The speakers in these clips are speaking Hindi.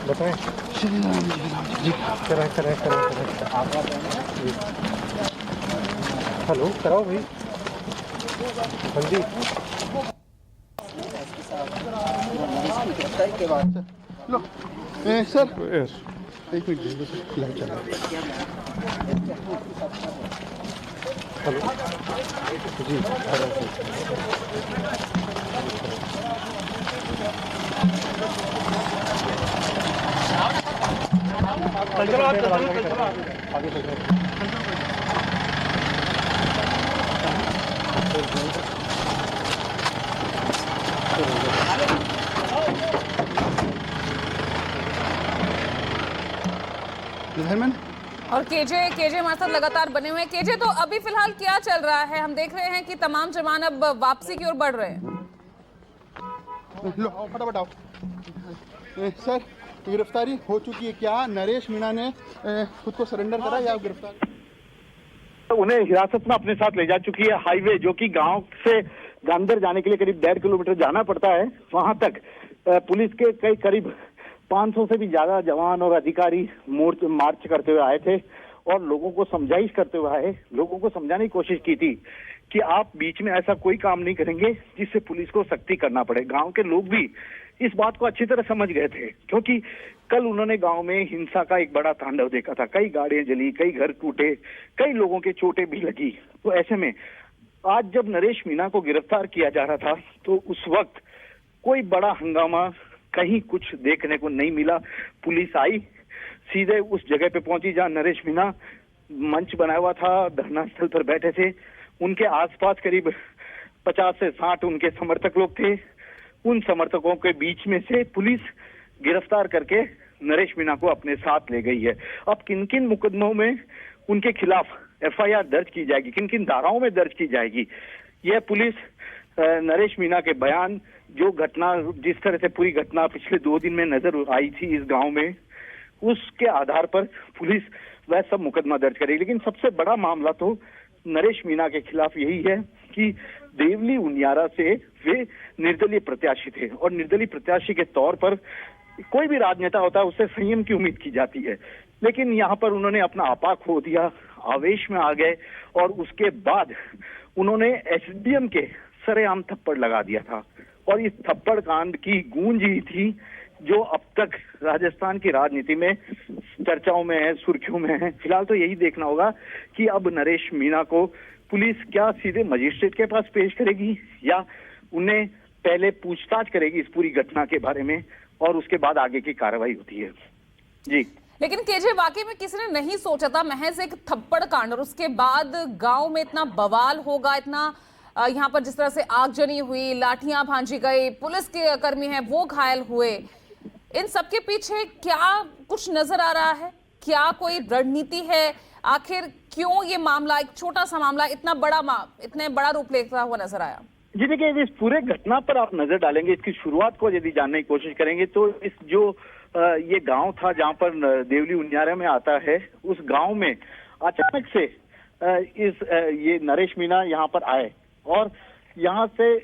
बताएं। श्री राम जी कराए हेलो कराओ भाई। हाँ जी लो सर एक मिनट दे सर, लाइट चला हेलो जी चलो आगे और केजे हमारे साथ लगातार बने हुए हैं। केजे, तो अभी फिलहाल क्या चल रहा है? हम देख रहे हैं कि तमाम जवान अब वापसी की ओर बढ़ रहे हैं। लो फटाफट आओ। सर गिरफ्तारी हो चुकी है क्या? नरेश मीणा ने खुद को सरेंडर करा या गिरफ्तार? उन्हें हिरासत में अपने साथ ले जा चुकी है। हाईवे जो कि गांव से अंदर जाने के लिए करीब 1.5 किलोमीटर जाना पड़ता है, वहां तक पुलिस के करीब 500 से भी ज्यादा जवान और अधिकारी मार्च करते हुए आए थे और लोगों को समझाइश करते हुए आए। लोगों को समझाने की कोशिश की थी कि आप बीच में ऐसा कोई काम नहीं करेंगे जिससे पुलिस को सख्ती करना पड़े। गांव के लोग भी इस बात को अच्छी तरह समझ गए थे, क्योंकि कल उन्होंने गांव में हिंसा का एक बड़ा तांडव देखा था। कई गाड़ियां जली, कई घर टूटे, कई लोगों के चोटें भी लगी। तो ऐसे में आज जब नरेश मीणा को गिरफ्तार किया जा रहा था तो उस वक्त कोई बड़ा हंगामा कहीं कुछ देखने को नहीं मिला। पुलिस आई, सीधे उस जगह पे पहुंची जहां नरेश मीणा मंच बनाया हुआ था, धरना स्थल पर बैठे थे। उनके आसपास करीब 50 से 60 उनके समर्थक लोग थे। उन समर्थकों के बीच में से पुलिस गिरफ्तार करके नरेश मीणा को अपने साथ ले गई है। अब किन किन मुकदमों में उनके खिलाफ एफआईआर दर्ज की जाएगी, किन किन धाराओं में दर्ज की जाएगी, यह पुलिस नरेश मीणा के बयान, जो घटना जिस तरह से पूरी घटना पिछले 2 दिन में नजर आई थी इस गांव में, उसके आधार पर पुलिस वह सब मुकदमा दर्ज करेगी। लेकिन सबसे बड़ा मामला तो नरेश मीणा के खिलाफ यही है कि देवली उनियारा से वे निर्दलीय प्रत्याशी थे और निर्दलीय प्रत्याशी के तौर पर कोई भी राजनेता होता है उससे संयम की उम्मीद की जाती है। लेकिन यहाँ पर उन्होंने अपना आपा खो दिया, आवेश में आ गए और उसके बाद उन्होंने एसडीएम के सरेआम थप्पड़ लगा दिया था। और इस थप्पड़ कांड की गूंज ही थी जो अब तक राजस्थान की राजनीति में चर्चाओं में है, सुर्खियों में है। फिलहाल तो यही देखना होगा कि अब नरेश मीणा को पुलिस क्या सीधे मजिस्ट्रेट के पास पेश करेगी या उन्हें पहले पूछताछ करेगी इस पूरी घटना के बारे में और उसके बाद आगे की कार्रवाई होती है। जी, लेकिन केजे, वाकई में किसी ने नहीं सोचा था महज एक थप्पड़ कांड और उसके बाद गांव में इतना बवाल होगा, इतना यहाँ पर जिस तरह से आगजनी हुई, लाठियां भांजी गई, पुलिस के कर्मी हैं वो घायल हुए। इन सबके पीछे क्या कुछ नजर आ रहा है? क्या कोई रणनीति है? आखिर क्यों ये मामला, एक छोटा सा मामला, इतने बड़ा रूप लेता हुआ नजर आया? जी देखिए, इस पूरे घटना पर आप नजर डालेंगे, इसकी शुरुआत को यदि जानने की कोशिश करेंगे तो इस जो ये गांव था जहां पर देवली उनियारा में आता है, उस गांव में अचानक से ये नरेश मीणा यहाँ पर आए और यहाँ से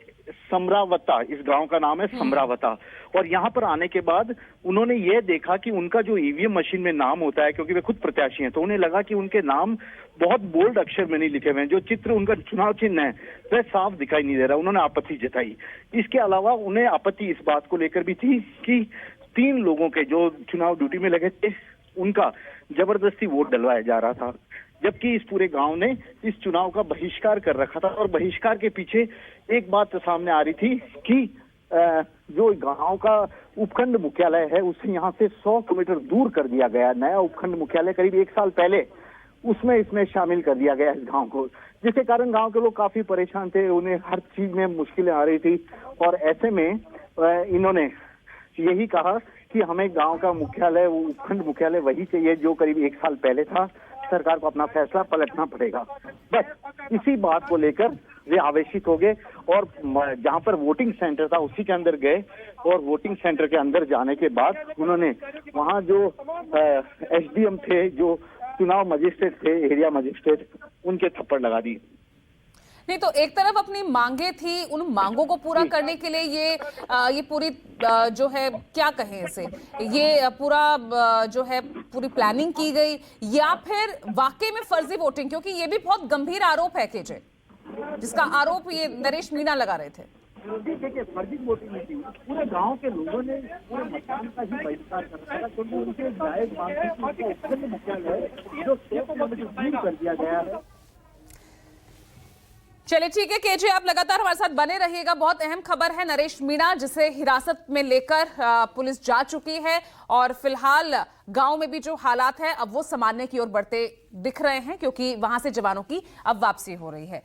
समरावता, इस गांव का नाम है समरावता, और यहाँ पर आने के बाद उन्होंने ये देखा कि उनका जो ईवीएम मशीन में नाम होता है, क्योंकि वे खुद प्रत्याशी हैं, तो उन्हें लगा कि उनके नाम बहुत बोल्ड अक्षर में नहीं लिखे हुए हैं। जो चित्र उनका चुनाव चिन्ह है वह साफ दिखाई नहीं दे रहा। उन्होंने आपत्ति जताई। इसके अलावा उन्हें आपत्ति इस बात को लेकर भी थी कि 3 लोगों के जो चुनाव ड्यूटी में लगे थे उनका जबरदस्ती वोट डलवाया जा रहा था, जबकि इस पूरे गांव ने इस चुनाव का बहिष्कार कर रखा था। और बहिष्कार के पीछे एक बात सामने आ रही थी कि जो गांव का उपखंड मुख्यालय है उसे यहाँ से 100 किलोमीटर दूर कर दिया गया। नया उपखंड मुख्यालय करीब 1 साल पहले इसमें शामिल कर दिया गया इस गांव को, जिसके कारण गांव के लोग काफी परेशान थे, उन्हें हर चीज में मुश्किलें आ रही थी। और ऐसे में इन्होंने यही कहा कि हमें गांव का मुख्यालय, उपखंड मुख्यालय वही चाहिए जो करीब 1 साल पहले था। सरकार को अपना फैसला पलटना पड़ेगा। बस इसी बात को लेकर वे आवेशित हो गए और जहां पर वोटिंग सेंटर था उसी के अंदर गए और वोटिंग सेंटर के अंदर जाने के बाद उन्होंने वहां जो एसडीएम थे, जो चुनाव मजिस्ट्रेट थे, एरिया मजिस्ट्रेट, उनके थप्पड़ लगा दी। नहीं तो एक तरफ अपनी मांगे थी, उन मांगों को पूरा करने के लिए ये पूरी जो है क्या कहें इसे, ये पूरा जो है पूरी प्लानिंग की गई, या फिर वाकई में फर्जी वोटिंग, क्योंकि ये भी बहुत गंभीर आरोप है केजे, जिसका आरोप ये नरेश मीणा लगा रहे थे। देखिए, फर्जी वोटिंग नहीं थी, पूरे गांव के लोगों ने पूरे मतदान का ही बहिष्कार कर रखा था, क्योंकि उनके जायज मांग थी कि उनका उपखंड मुख्यालय जो 100 किलोमीटर दूर कर दिया गया है। चलिए ठीक है केजे, आप लगातार हमारे साथ बने रहिएगा। बहुत अहम खबर है, नरेश मीणा जिसे हिरासत में लेकर पुलिस जा चुकी है और फिलहाल गांव में भी जो हालात है अब वो सामान्य की ओर बढ़ते दिख रहे हैं, क्योंकि वहां से जवानों की अब वापसी हो रही है।